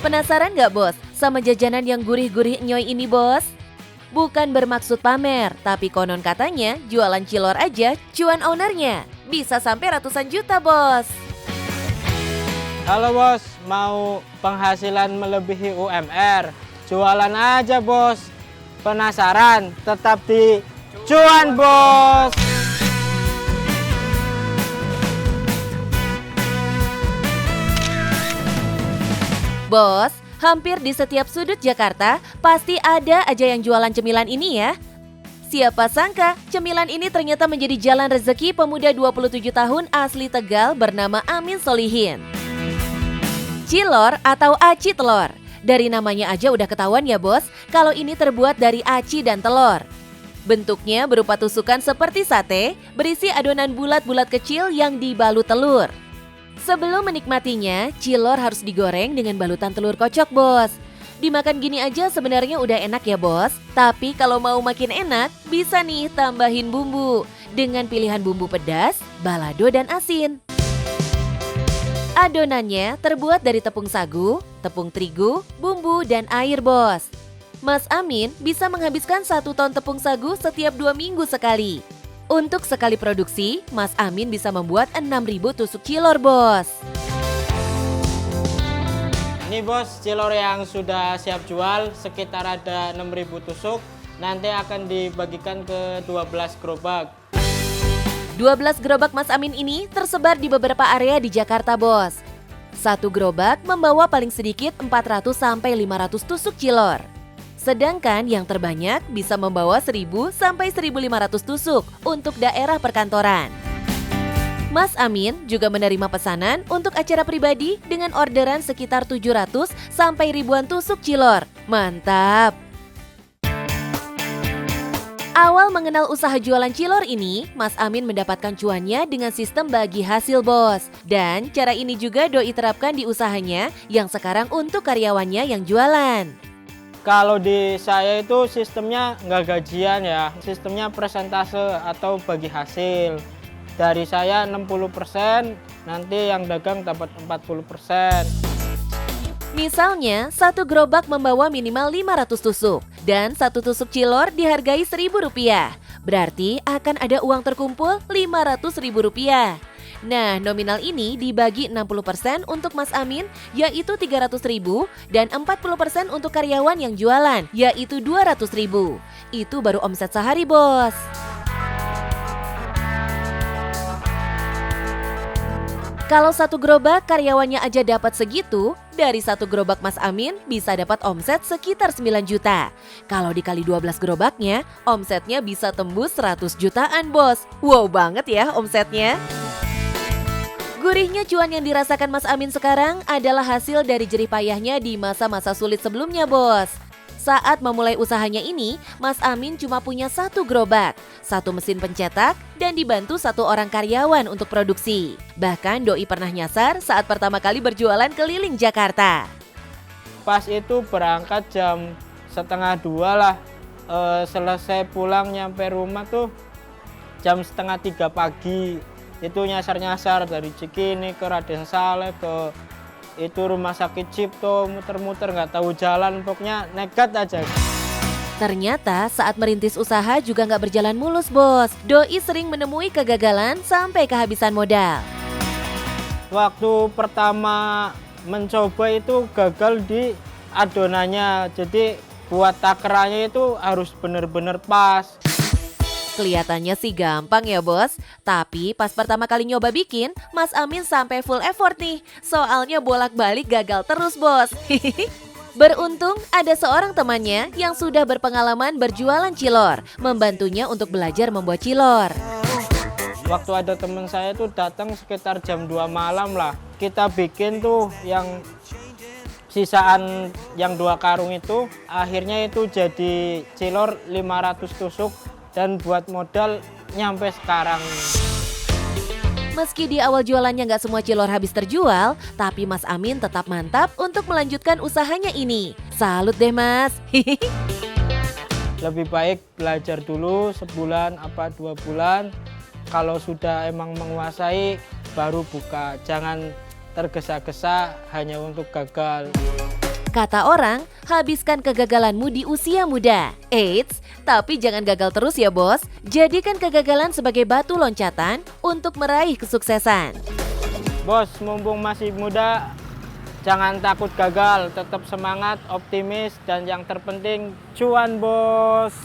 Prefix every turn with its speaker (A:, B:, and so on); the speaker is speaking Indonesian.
A: Penasaran nggak bos sama jajanan yang gurih-gurih nyoy ini bos? Bukan bermaksud pamer, tapi konon katanya jualan cilor aja cuan ownernya bisa sampai ratusan juta bos.
B: Halo bos, mau penghasilan melebihi UMR? Jualan aja bos. Penasaran? Tetap di Cuan Bos.
A: Bos, hampir di setiap sudut Jakarta pasti ada aja yang jualan cemilan ini ya. Siapa sangka cemilan ini ternyata menjadi jalan rezeki pemuda 27 tahun asli Tegal bernama Amin Solihin. Cilor atau aci telur. Dari namanya aja udah ketahuan ya bos, kalau ini terbuat dari aci dan telur. Bentuknya berupa tusukan seperti sate, berisi adonan bulat-bulat kecil yang dibalut telur. Sebelum menikmatinya, cilor harus digoreng dengan balutan telur kocok bos. Dimakan gini aja sebenarnya udah enak ya bos, tapi kalau mau makin enak, bisa nih tambahin bumbu. Dengan pilihan bumbu pedas, balado dan asin. Adonannya terbuat dari tepung sagu, tepung terigu, bumbu, dan air bos. Mas Amin bisa menghabiskan 1 ton tepung sagu setiap 2 minggu sekali. Untuk sekali produksi, Mas Amin bisa membuat 6.000 tusuk cilor bos.
B: Ini bos, cilor yang sudah siap jual sekitar ada 6.000 tusuk. Nanti akan dibagikan ke 12 gerobak.
A: 12 gerobak Mas Amin ini tersebar di beberapa area di Jakarta bos. Satu gerobak membawa paling sedikit 400 sampai 500 tusuk cilor. Sedangkan yang terbanyak bisa membawa 1.000 sampai 1.500 tusuk untuk daerah perkantoran. Mas Amin juga menerima pesanan untuk acara pribadi dengan orderan sekitar 700 sampai ribuan tusuk cilor. Mantap! Awal mengenal usaha jualan cilor ini, Mas Amin mendapatkan cuannya dengan sistem bagi hasil bos. Dan cara ini juga doi terapkan di usahanya yang sekarang untuk karyawannya yang jualan.
B: Kalau di saya itu sistemnya nggak gajian ya, sistemnya persentase atau bagi hasil. Dari saya 60%, nanti yang dagang dapat 40%.
A: Misalnya, satu gerobak membawa minimal 500 tusuk dan satu tusuk cilor dihargai Rp1.000. Berarti akan ada uang terkumpul Rp500.000. Nah, nominal ini dibagi 60% untuk Mas Amin, yaitu Rp300.000, dan 40% untuk karyawan yang jualan, yaitu Rp200.000. Itu baru omset sehari, bos. Kalau satu gerobak karyawannya aja dapat segitu, dari satu gerobak Mas Amin bisa dapat omset sekitar 9 juta. Kalau dikali 12 gerobaknya, omsetnya bisa tembus 100 jutaan bos. Wow banget ya omsetnya. Gurihnya cuan yang dirasakan Mas Amin sekarang adalah hasil dari jerih payahnya di masa-masa sulit sebelumnya bos. Saat memulai usahanya ini, Mas Amin cuma punya 1 gerobak, 1 mesin pencetak, dan dibantu 1 orang karyawan untuk produksi. Bahkan doi pernah nyasar saat pertama kali berjualan keliling Jakarta.
B: Pas itu berangkat jam 1:30 lah, selesai pulang nyampe rumah tuh jam 2:30 pagi. Itu nyasar-nyasar dari Cikini ke Raden Saleh ke itu rumah sakit Cipto, muter-muter nggak tahu jalan, pokoknya nekat aja.
A: Ternyata saat merintis usaha juga nggak berjalan mulus bos. Doi sering menemui kegagalan sampai kehabisan modal.
B: Waktu pertama mencoba itu gagal di adonannya, jadi buat takerannya itu harus benar-benar pas.
A: Kelihatannya sih gampang ya bos, tapi pas pertama kali nyoba bikin, Mas Amin sampai full effort nih. Soalnya bolak-balik gagal terus bos. Beruntung ada seorang temannya yang sudah berpengalaman berjualan cilor, membantunya untuk belajar membuat cilor.
B: Waktu ada teman saya tuh datang sekitar jam 2 malam lah. Kita bikin tuh yang sisaan yang 2 karung itu, akhirnya itu jadi cilor 500 tusuk. Dan buat modal nyampe sekarang.
A: Meski di awal jualannya nggak semua cilor habis terjual, tapi Mas Amin tetap mantap untuk melanjutkan usahanya ini. Salut deh mas.
B: Lebih baik belajar dulu sebulan apa 2 bulan. Kalau sudah emang menguasai baru buka. Jangan tergesa-gesa hanya untuk gagal.
A: Kata orang, habiskan kegagalanmu di usia muda. Eits, tapi jangan gagal terus ya bos. Jadikan kegagalan sebagai batu loncatan untuk meraih kesuksesan.
B: Bos, mumpung masih muda, jangan takut gagal, tetap semangat, optimis, dan yang terpenting cuan bos.